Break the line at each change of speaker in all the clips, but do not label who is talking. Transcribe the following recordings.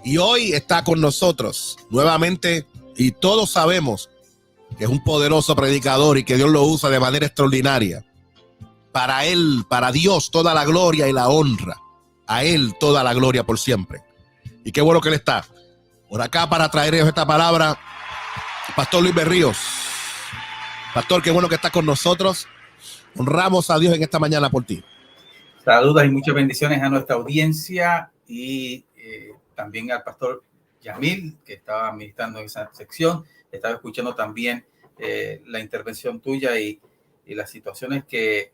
Y hoy está con nosotros nuevamente, y todos sabemos que es un poderoso predicador y que Dios lo usa de manera extraordinaria. Para Él, para Dios, toda la gloria y la honra. A Él toda la gloria por siempre. Y qué bueno que Él está por acá para traerles esta palabra. Pastor Luis Berríos. Pastor, qué bueno que estás con nosotros. Honramos a Dios en esta mañana por ti.
Saludos y muchas bendiciones a nuestra audiencia y también al pastor Yamil, que estaba ministrando en esa sección. Estaba escuchando también la intervención tuya y las situaciones que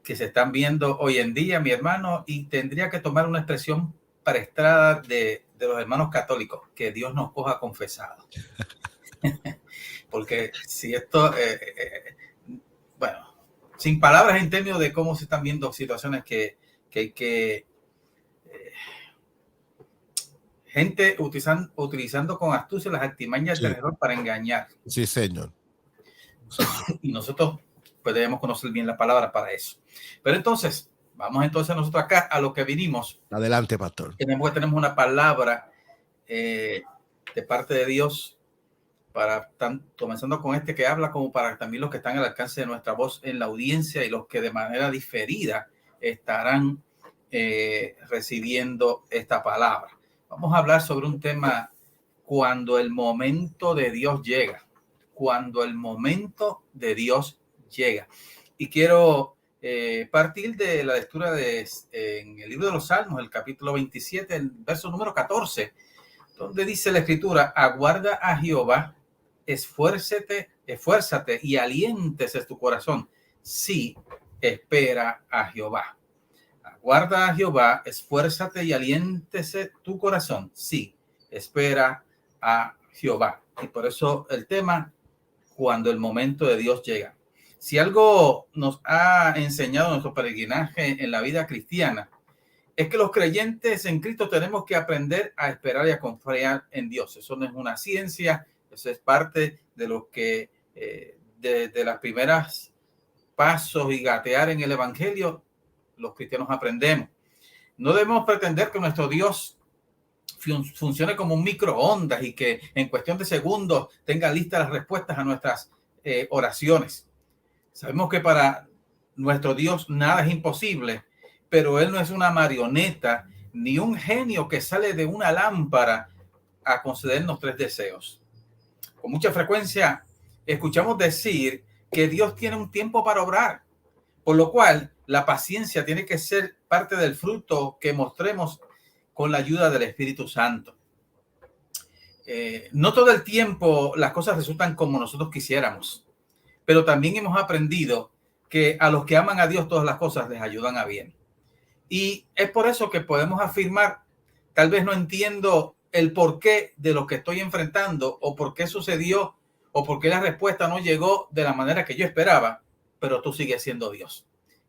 se están viendo hoy en día, mi hermano, y tendría que tomar una expresión prestada de los hermanos católicos, que Dios nos coja confesado. Porque si esto, bueno, sin palabras en términos de cómo se están viendo situaciones que hay que gente utilizando con astucia las artimañas del terror para engañar.
Sí, señor.
Y nosotros pues debemos conocer bien la palabra para eso. Pero entonces, vamos entonces nosotros acá a lo que vinimos.
Adelante, pastor.
Tenemos una palabra de parte de Dios para comenzando con que habla, como para también los que están al alcance de nuestra voz en la audiencia y los que de manera diferida estarán recibiendo esta palabra. Vamos a hablar sobre un tema: cuando el momento de Dios llega. Cuando el momento de Dios llega. Y quiero partir de la lectura en el libro de los Salmos, el capítulo 27, el verso número 14, donde dice la escritura: aguarda a Jehová, esfuérzate y aliéntese tu corazón. Sí, espera a Jehová. Aguarda a Jehová, esfuérzate y aliéntese tu corazón. Sí, espera a Jehová. Y por eso el tema: cuando el momento de Dios llega. Si algo nos ha enseñado nuestro peregrinaje en la vida cristiana, es que los creyentes en Cristo tenemos que aprender a esperar y a confiar en Dios. Eso no es una ciencia, eso es parte de lo que de las primeras pasos y gatear en el evangelio los cristianos aprendemos. No debemos pretender que nuestro Dios funcione como un microondas y que en cuestión de segundos tenga listas las respuestas a nuestras oraciones. Sabemos que para nuestro Dios nada es imposible, pero Él no es una marioneta ni un genio que sale de una lámpara a concedernos 3 deseos. Con mucha frecuencia escuchamos decir que Dios tiene un tiempo para obrar, por lo cual la paciencia tiene que ser parte del fruto que mostremos con la ayuda del Espíritu Santo. No todo el tiempo las cosas resultan como nosotros quisiéramos, pero también hemos aprendido que a los que aman a Dios todas las cosas les ayudan a bien. Y es por eso que podemos afirmar: tal vez no entiendo el porqué de lo que estoy enfrentando, o por qué sucedió, o por qué la respuesta no llegó de la manera que yo esperaba, pero tú sigues siendo Dios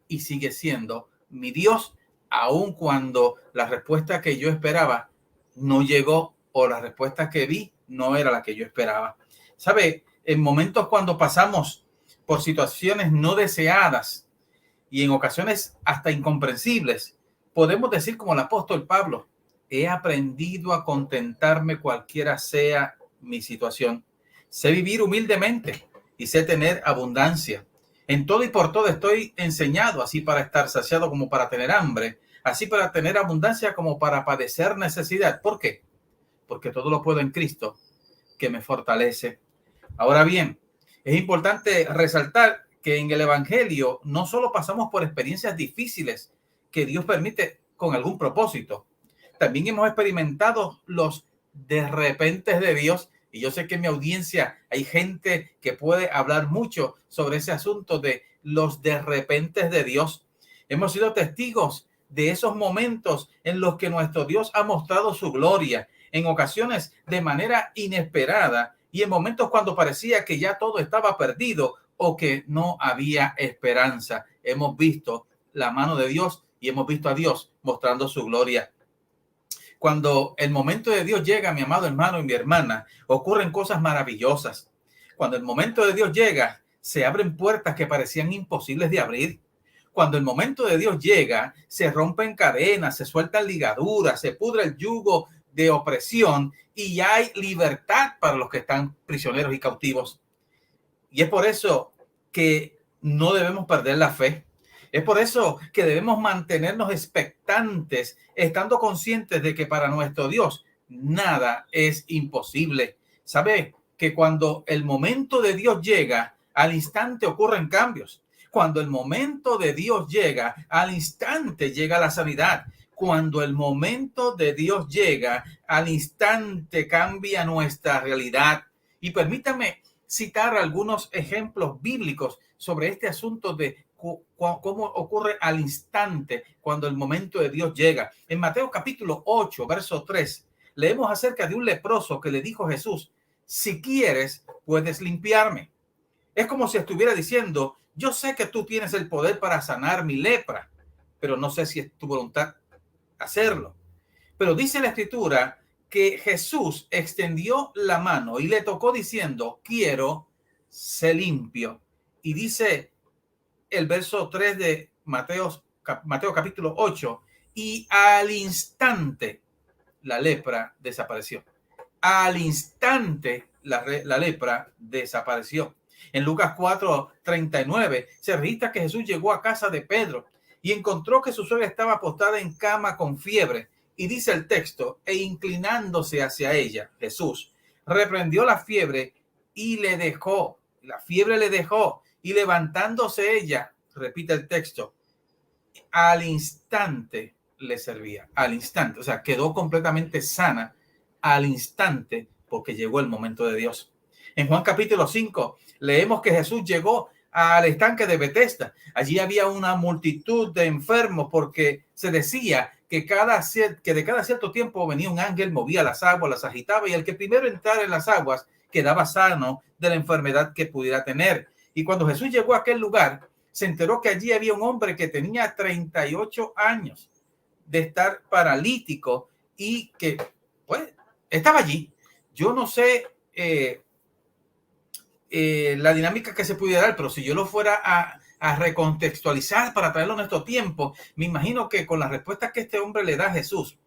y sigues siendo mi Dios, aun cuando la respuesta que yo esperaba no llegó, o la respuesta que vi no era la que yo esperaba. ¿Sabe? En momentos cuando pasamos por situaciones no deseadas y en ocasiones hasta incomprensibles, podemos decir como el apóstol Pablo: he aprendido a contentarme cualquiera sea mi situación. Sé vivir humildemente y sé tener abundancia. En todo y por todo estoy enseñado, así para estar saciado como para tener hambre, así para tener abundancia como para padecer necesidad. ¿Por qué? Porque todo lo puedo en Cristo, que me fortalece. Ahora bien, es importante resaltar que en el evangelio no solo pasamos por experiencias difíciles que Dios permite con algún propósito, también hemos experimentado los de repente de Dios. Y yo sé que en mi audiencia hay gente que puede hablar mucho sobre ese asunto de los de repente de Dios. Hemos sido testigos de esos momentos en los que nuestro Dios ha mostrado su gloria, en ocasiones de manera inesperada y en momentos cuando parecía que ya todo estaba perdido o que no había esperanza. Hemos visto la mano de Dios y hemos visto a Dios mostrando su gloria. Cuando el momento de Dios llega, mi amado hermano y mi hermana, ocurren cosas maravillosas. Cuando el momento de Dios llega, se abren puertas que parecían imposibles de abrir. Cuando el momento de Dios llega, se rompen cadenas, se sueltan ligaduras, se pudre el yugo de opresión y ya hay libertad para los que están prisioneros y cautivos. Y es por eso que no debemos perder la fe. Es por eso que debemos mantenernos expectantes, estando conscientes de que para nuestro Dios nada es imposible. ¿Sabe? Que cuando el momento de Dios llega, al instante ocurren cambios. Cuando el momento de Dios llega, al instante llega la sanidad. Cuando el momento de Dios llega, al instante cambia nuestra realidad. Y permítame citar algunos ejemplos bíblicos sobre este asunto de cómo ocurre al instante cuando el momento de Dios llega. En Mateo capítulo 8, verso 3, leemos acerca de un leproso que le dijo a Jesús: si quieres, puedes limpiarme. Es como si estuviera diciendo: yo sé que tú tienes el poder para sanar mi lepra, pero no sé si es tu voluntad hacerlo. Pero dice la escritura que Jesús extendió la mano y le tocó diciendo: quiero, sé limpio. Y dice el verso 3 de Mateo capítulo 8, y al instante la lepra desapareció. Al instante la lepra desapareció. En Lucas 4:39 se registra que Jesús llegó a casa de Pedro y encontró que su suegra estaba acostada en cama con fiebre. Y dice el texto: e inclinándose hacia ella, Jesús reprendió la fiebre y le dejó. La fiebre le dejó, y levantándose ella, repite el texto, al instante le servía. Al instante, o sea, quedó completamente sana al instante, porque llegó el momento de Dios. En Juan capítulo 5 leemos que Jesús llegó al estanque de Betesda. Allí había una multitud de enfermos, porque se decía que de cada cierto tiempo venía un ángel, movía las aguas, las agitaba, y el que primero entrara en las aguas quedaba sano de la enfermedad que pudiera tener. Y cuando Jesús llegó a aquel lugar, se enteró que allí había un hombre que tenía 38 años de estar paralítico y que, pues, estaba allí. Yo no sé la dinámica que se pudiera dar, pero si yo lo fuera a recontextualizar para traerlo a nuestro tiempo, me imagino que con las respuestas que este hombre le da a Jesús,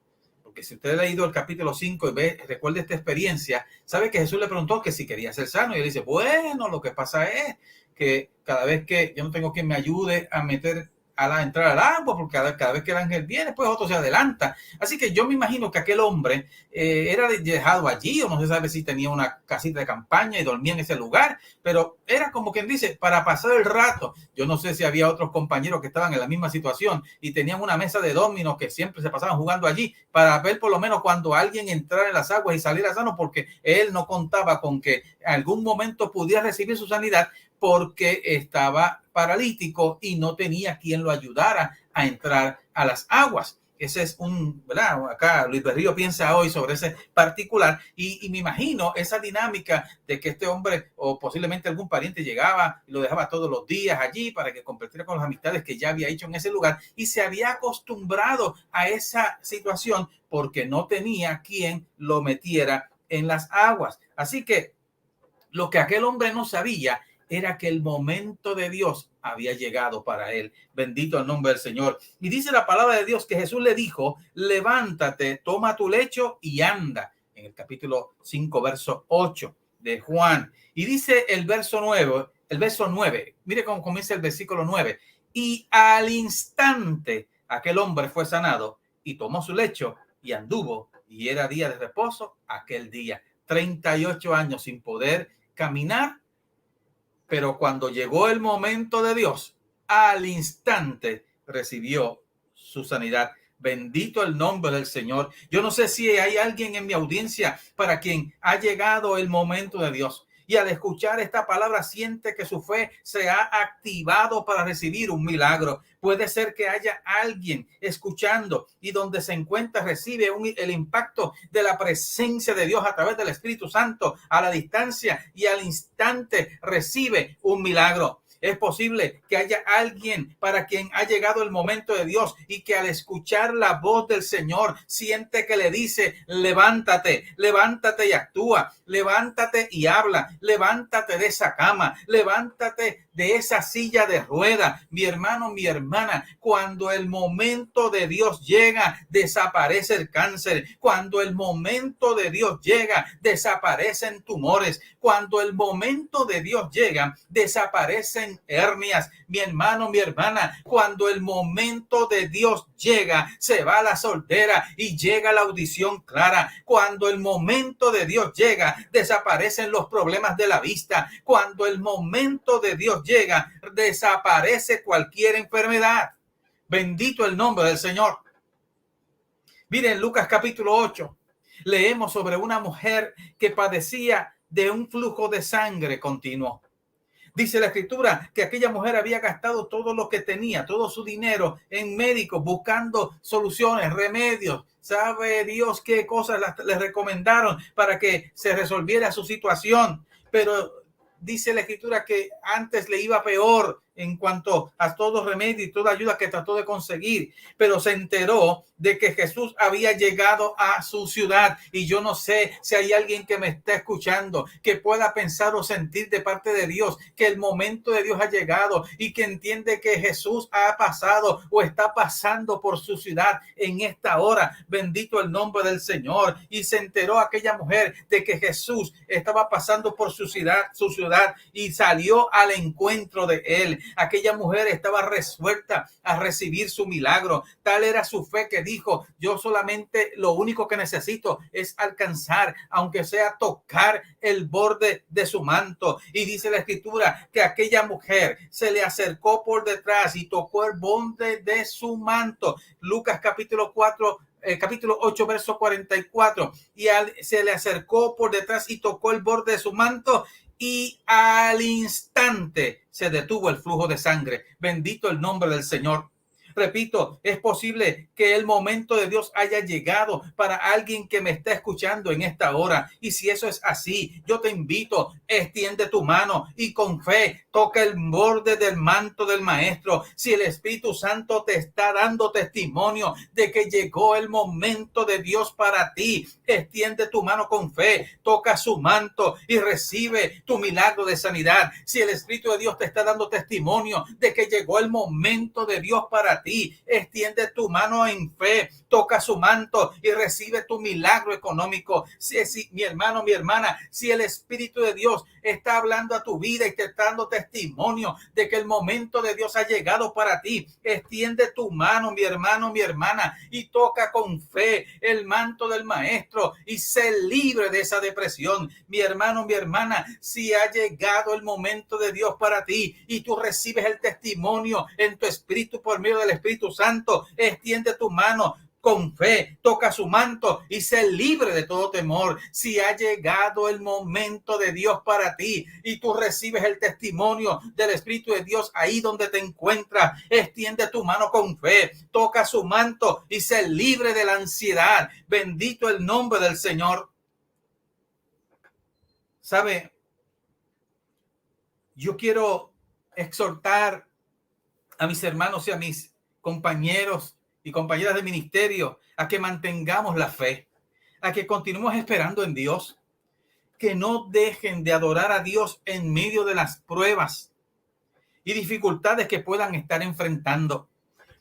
porque si usted ha leído el capítulo 5 y recuerda esta experiencia, sabe que Jesús le preguntó que si quería ser sano, y él dice: bueno, lo que pasa es que cada vez que yo no tengo quien me ayude a entrar al agua, porque cada vez que el ángel viene, pues otro se adelanta. Así que yo me imagino que aquel hombre era dejado allí, o no se sabe si tenía una casita de campaña y dormía en ese lugar, pero era como quien dice, para pasar el rato. Yo no sé si había otros compañeros que estaban en la misma situación y tenían una mesa de dominos que siempre se pasaban jugando allí, para ver por lo menos cuando alguien entrara en las aguas y saliera sano, porque él no contaba con que en algún momento pudiera recibir su sanidad, porque estaba paralítico y no tenía quien lo ayudara a entrar a las aguas. Ese es ¿verdad? Acá Luis Berrío piensa hoy sobre ese particular, y me imagino esa dinámica de que este hombre o posiblemente algún pariente llegaba y lo dejaba todos los días allí para que compartiera con las amistades que ya había hecho en ese lugar, y se había acostumbrado a esa situación porque no tenía quien lo metiera en las aguas. Así que lo que aquel hombre no sabía era que el momento de Dios había llegado para él. Bendito el nombre del Señor. Y dice la palabra de Dios que Jesús le dijo: levántate, toma tu lecho y anda. En el capítulo 5, verso 8 de Juan. Y dice el verso 9, mire cómo comienza el versículo 9. Y al instante aquel hombre fue sanado y tomó su lecho y anduvo, y era día de reposo aquel día. 38 años sin poder caminar, pero cuando llegó el momento de Dios, al instante recibió su sanidad. Bendito el nombre del Señor. Yo no sé si hay alguien en mi audiencia para quien ha llegado el momento de Dios, y al escuchar esta palabra siente que su fe se ha activado para recibir un milagro. Puede ser que haya alguien escuchando y donde se encuentra recibe el impacto de la presencia de Dios a través del Espíritu Santo a la distancia, y al instante recibe un milagro. Es posible que haya alguien para quien ha llegado el momento de Dios y que al escuchar la voz del Señor siente que le dice: levántate, levántate y actúa, levántate y habla, levántate de esa cama, levántate de esa silla de ruedas. Mi hermano, mi hermana, cuando el momento de Dios llega, desaparece el cáncer. Cuando el momento de Dios llega, desaparecen tumores. Cuando el momento de Dios llega, desaparecen hernias. Mi hermano, mi hermana, cuando el momento de Dios llega, se va la soltera y llega la audición clara. Cuando el momento de Dios llega, desaparecen los problemas de la vista. Cuando el momento de Dios llega, desaparece cualquier enfermedad. Bendito el nombre del Señor. Miren, Lucas capítulo 8, leemos sobre una mujer que padecía de un flujo de sangre continuo. Dice la escritura que aquella mujer había gastado todo lo que tenía, todo su dinero en médicos, buscando soluciones, remedios. Sabe Dios qué cosas le recomendaron para que se resolviera su situación. Pero dice la escritura que antes le iba peor en cuanto a todo remedio y toda ayuda que trató de conseguir. Pero se enteró de que Jesús había llegado a su ciudad. Y yo no sé si hay alguien que me está escuchando que pueda pensar o sentir de parte de Dios que el momento de Dios ha llegado y que entiende que Jesús ha pasado o está pasando por su ciudad en esta hora. Bendito el nombre del Señor. Y se enteró aquella mujer de que Jesús estaba pasando por su ciudad y salió al encuentro de él. Aquella mujer estaba resuelta a recibir su milagro. Tal era su fe que dijo: yo solamente lo único que necesito es alcanzar, aunque sea tocar el borde de su manto. Y dice la escritura que aquella mujer se le acercó por detrás y tocó el borde de su manto. Lucas capítulo 8, verso 44. Y se le acercó por detrás y tocó el borde de su manto. Y al instante se detuvo el flujo de sangre. Bendito el nombre del Señor. Repito, es posible que el momento de Dios haya llegado para alguien que me está escuchando en esta hora. Y si eso es así, yo te invito, extiende tu mano y con fe toca el borde del manto del Maestro. Si el Espíritu Santo te está dando testimonio de que llegó el momento de Dios para ti, extiende tu mano con fe, toca su manto y recibe tu milagro de sanidad. Si el Espíritu de Dios te está dando testimonio de que llegó el momento de Dios para ti, extiende tu mano en fe, toca su manto y recibe tu milagro económico. Si mi hermano, mi hermana, si el Espíritu de Dios está hablando a tu vida y te está dando testimonio de que el momento de Dios ha llegado para ti, extiende tu mano, mi hermano, mi hermana, y toca con fe el manto del Maestro y sé libre de esa depresión. Mi hermano, mi hermana, si ha llegado el momento de Dios para ti y tú recibes el testimonio en tu espíritu por medio del Espíritu Santo, extiende tu mano con fe, toca su manto y sé libre de todo temor. Si ha llegado el momento de Dios para ti y tú recibes el testimonio del Espíritu de Dios ahí donde te encuentras, extiende tu mano con fe, toca su manto y sé libre de la ansiedad. Bendito el nombre del Señor. ¿Sabe? Yo quiero exhortar a mis hermanos y a mis compañeros y compañeras de ministerio a que mantengamos la fe, a que continuemos esperando en Dios, que no dejen de adorar a Dios en medio de las pruebas y dificultades que puedan estar enfrentando.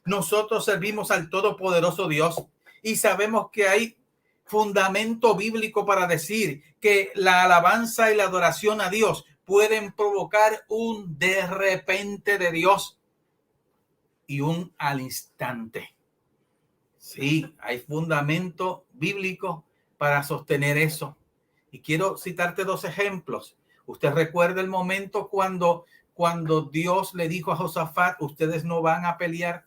Nosotros servimos al Todopoderoso Dios y sabemos que hay fundamento bíblico para decir que la alabanza y la adoración a Dios pueden provocar un de repente de Dios y un al instante. Sí, hay fundamento bíblico para sostener eso. Y quiero citarte dos ejemplos. Usted recuerda el momento cuando Dios le dijo a Josafat: ustedes no van a pelear.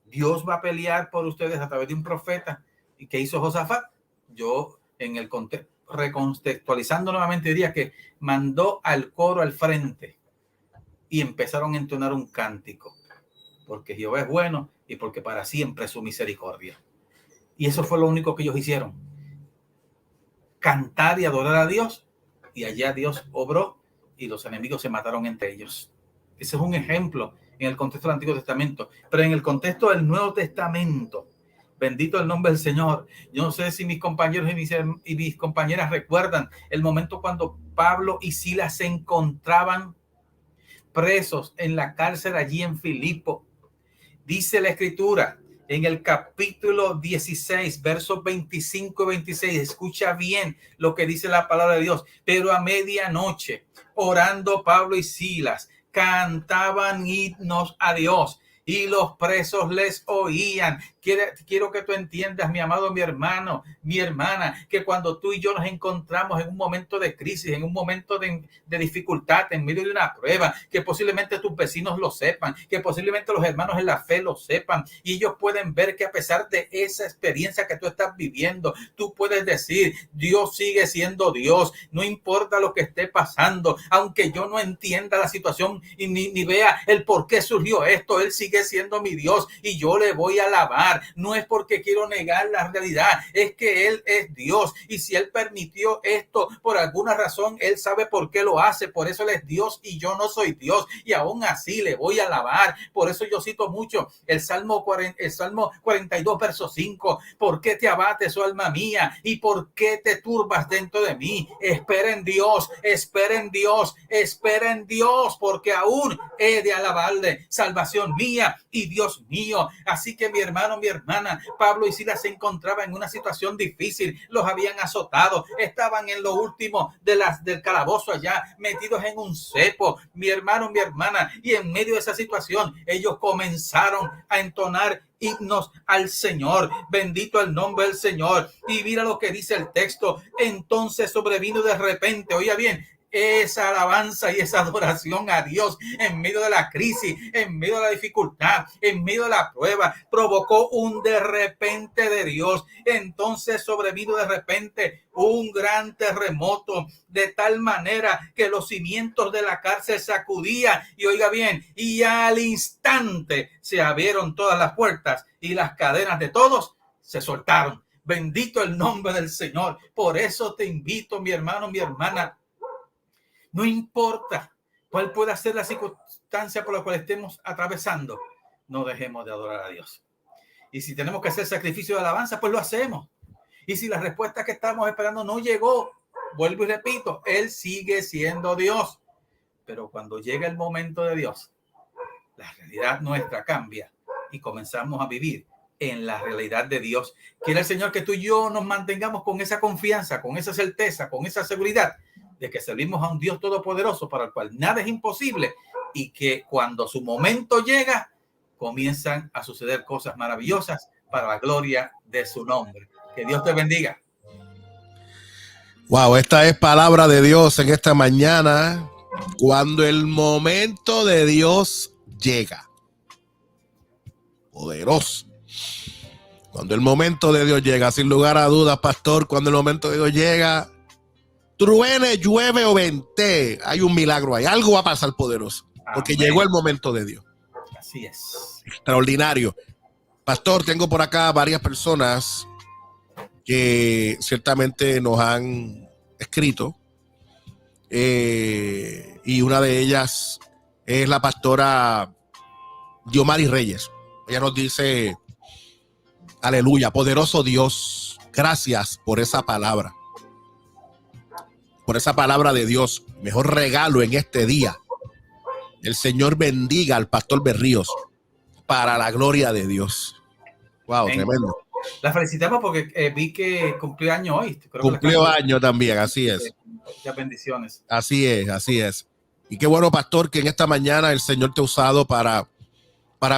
Dios va a pelear por ustedes a través de un profeta. ¿Y qué hizo Josafat? Yo, en el contexto, recontextualizando nuevamente, diría que mandó al coro al frente y empezaron a entonar un cántico. Porque Jehová es bueno y porque para siempre es su misericordia. Y eso fue lo único que ellos hicieron. Cantar y adorar a Dios. Y allá Dios obró y los enemigos se mataron entre ellos. Ese es un ejemplo en el contexto del Antiguo Testamento. Pero en el contexto del Nuevo Testamento, bendito el nombre del Señor. Yo no sé si mis compañeros y mis compañeras recuerdan el momento cuando Pablo y Silas se encontraban presos en la cárcel allí en Filipo. Dice la Escritura en el capítulo 16, versos 25 y 26. Escucha bien lo que dice la palabra de Dios. Pero a medianoche, orando Pablo y Silas, cantaban himnos a Dios y los presos les oían. Quiero que tú entiendas, mi amado, mi hermano, mi hermana, que cuando tú y yo nos encontramos en un momento de crisis, en un momento de dificultad, en medio de una prueba, que posiblemente tus vecinos lo sepan, que posiblemente los hermanos en la fe lo sepan, y ellos pueden ver que a pesar de esa experiencia que tú estás viviendo, tú puedes decir, Dios sigue siendo Dios, no importa lo que esté pasando, aunque yo no entienda la situación y ni vea el por qué surgió esto, Él sigue siendo mi Dios y yo le voy a alabar. No es porque quiero negar la realidad, es que Él es Dios, y si Él permitió esto por alguna razón, Él sabe por qué lo hace. Por eso Él es Dios y yo no soy Dios, y aún así le voy a alabar. Por eso yo cito mucho el Salmo 42, verso 5. ¿Por qué te abates, oh alma mía? ¿Y por qué te turbas dentro de mí? Espera en Dios, espera en Dios, espera en Dios, porque aún he de alabarle, salvación mía y Dios mío. Así que mi hermano, mi hermana, Pablo y Silas se encontraban en una situación difícil, los habían azotado, estaban en lo último del calabozo allá, metidos en un cepo, mi hermano, mi hermana, y en medio de esa situación ellos comenzaron a entonar himnos al Señor. Bendito el nombre del Señor. Y mira lo que dice el texto. Entonces sobrevino de repente, oiga bien, esa alabanza y esa adoración a Dios en medio de la crisis, en medio de la dificultad, en medio de la prueba, provocó un de repente de Dios. Entonces sobrevino de repente un gran terremoto, de tal manera que los cimientos de la cárcel sacudían, y oiga bien, y al instante se abrieron todas las puertas y las cadenas de todos se soltaron. Bendito el nombre del Señor. Por eso te invito, mi hermano, mi hermana, no importa cuál pueda ser la circunstancia por la cual estemos atravesando, no dejemos de adorar a Dios. Y si tenemos que hacer sacrificio de alabanza, pues lo hacemos. Y si la respuesta que estamos esperando no llegó, vuelvo y repito, Él sigue siendo Dios. Pero cuando llega el momento de Dios, la realidad nuestra cambia y comenzamos a vivir en la realidad de Dios. Quiere el Señor que tú y yo nos mantengamos con esa confianza, con esa certeza, con esa seguridad de que servimos a un Dios todopoderoso para el cual nada es imposible, y que cuando su momento llega, comienzan a suceder cosas maravillosas para la gloria de su nombre. Que Dios te bendiga.
Wow, esta es palabra de Dios en esta mañana. Cuando el momento de Dios llega. Poderoso. Cuando el momento de Dios llega, sin lugar a dudas, pastor, cuando el momento de Dios llega, truene, llueve o vente, hay un milagro ahí, algo va a pasar poderoso, porque amén, llegó el momento de Dios.
Así es.
Extraordinario. Pastor, tengo por acá varias personas que ciertamente nos han escrito, y una de ellas es la pastora Diomari Reyes. Ella nos dice, aleluya, poderoso Dios, gracias por esa palabra. Por esa palabra de Dios, mejor regalo en este día. El Señor bendiga al pastor Berríos para la gloria de Dios. Wow, amén. Tremendo.
La felicitamos porque vi que cumplió año hoy.
Cumplió año también, así es.
Muchas bendiciones.
Así es, así es. Y qué bueno, pastor, que en esta mañana el Señor te ha usado para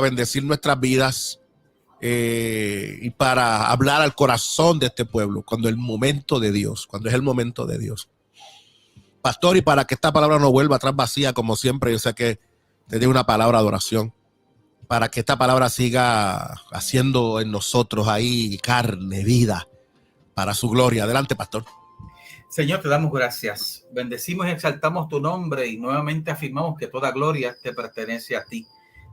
bendecir nuestras vidas, y para hablar al corazón de este pueblo cuando es el momento de Dios, Pastor, y para que esta palabra no vuelva atrás vacía, como siempre, yo sé que te dé una palabra de oración, para que esta palabra siga haciendo en nosotros ahí carne, vida, para su gloria. Adelante, pastor.
Señor, te damos gracias. Bendecimos y exaltamos tu nombre y nuevamente afirmamos que toda gloria te pertenece a ti.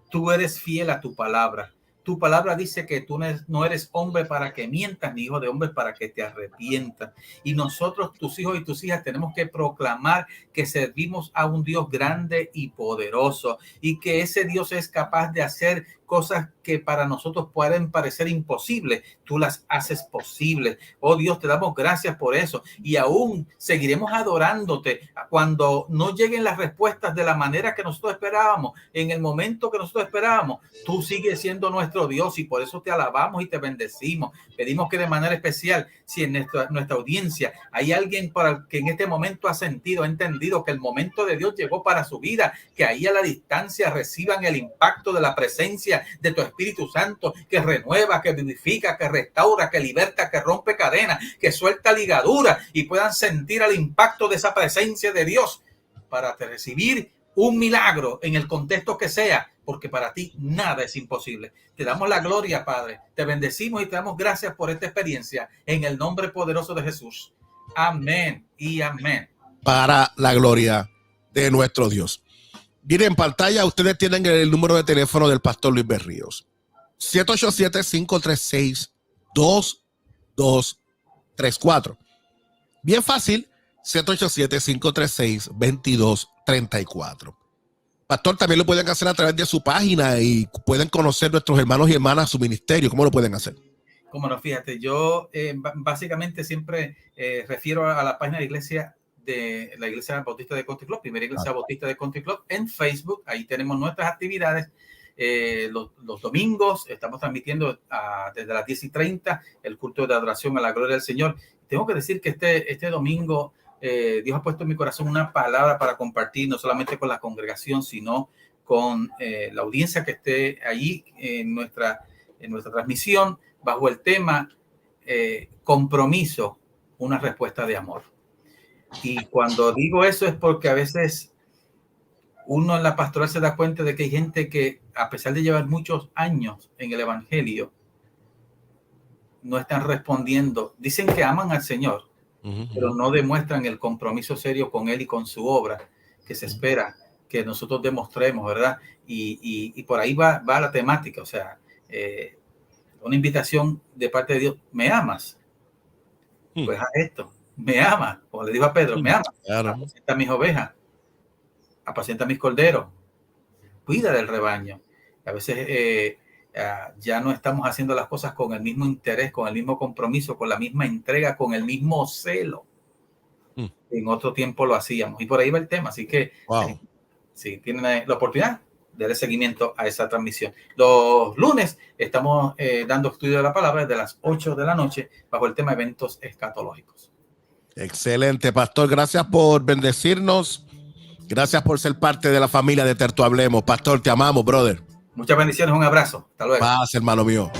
Tú eres fiel a tu palabra. Tu palabra dice que tú no eres hombre para que mientas, ni hijo de hombre para que te arrepientas. Y nosotros, tus hijos y tus hijas, tenemos que proclamar que servimos a un Dios grande y poderoso, y que ese Dios es capaz de hacer cosas que para nosotros pueden parecer imposibles. Tú las haces posibles. Oh Dios, te damos gracias por eso. Y aún seguiremos adorándote cuando no lleguen las respuestas de la manera que nosotros esperábamos, en el momento que nosotros esperábamos. Tú sigues siendo nuestro Dios y por eso te alabamos y te bendecimos. Pedimos que de manera especial, si en nuestra audiencia hay alguien para que en este momento ha entendido que el momento de Dios llegó para su vida, que ahí a la distancia reciban el impacto de la presencia de tu Espíritu Santo, que renueva, que vivifica, que restaura, que liberta, que rompe cadenas, que suelta ligaduras, y puedan sentir el impacto de esa presencia de Dios para recibir un milagro en el contexto que sea, porque para ti nada es imposible. Te damos la gloria, Padre. Te bendecimos y te damos gracias por esta experiencia en el nombre poderoso de Jesús. Amén y amén.
Para la gloria de nuestro Dios. Miren, en pantalla ustedes tienen el número de teléfono del pastor Luis Berríos. 787-536-2234. Bien fácil, 787-536-2234. Pastor, también lo pueden hacer a través de su página y pueden conocer nuestros hermanos y hermanas su ministerio. ¿Cómo lo pueden hacer?
Cómo no, fíjate, yo básicamente siempre refiero a la página de la Iglesia Bautista de Country Club, Primera Iglesia Bautista de Country Club en Facebook. Ahí tenemos nuestras actividades. Los domingos estamos transmitiendo desde las 10:30 el culto de adoración a la gloria del Señor. Tengo que decir que este domingo Dios ha puesto en mi corazón una palabra para compartir, no solamente con la congregación, sino con la audiencia que esté allí en nuestra transmisión, bajo el tema compromiso, una respuesta de amor. Y cuando digo eso es porque a veces uno en la pastoral se da cuenta de que hay gente que, a pesar de llevar muchos años en el evangelio, no están respondiendo. Dicen que aman al Señor, pero no demuestran el compromiso serio con Él y con su obra que se espera que nosotros demostremos, ¿verdad? Y por ahí va la temática. O sea, una invitación de parte de Dios. ¿Me amas? Pues haz esto. ¿Me amas? Como le dijo a Pedro, ¿me amas? Claro. Apacienta mis ovejas, apacienta mis corderos, cuida del rebaño. A veces ya no estamos haciendo las cosas con el mismo interés, con el mismo compromiso, con la misma entrega, con el mismo celo. En otro tiempo lo hacíamos. Y por ahí va el tema. Así que si tienen la oportunidad, darle seguimiento a esa transmisión. Los lunes estamos dando estudio de la palabra desde las 8 de la noche bajo el tema eventos escatológicos. Excelente, pastor. Gracias por bendecirnos. Gracias por ser parte de la familia de Tertu Hablemos. Pastor, te amamos, brother. Muchas bendiciones. Un abrazo. Hasta luego. Paz, hermano mío.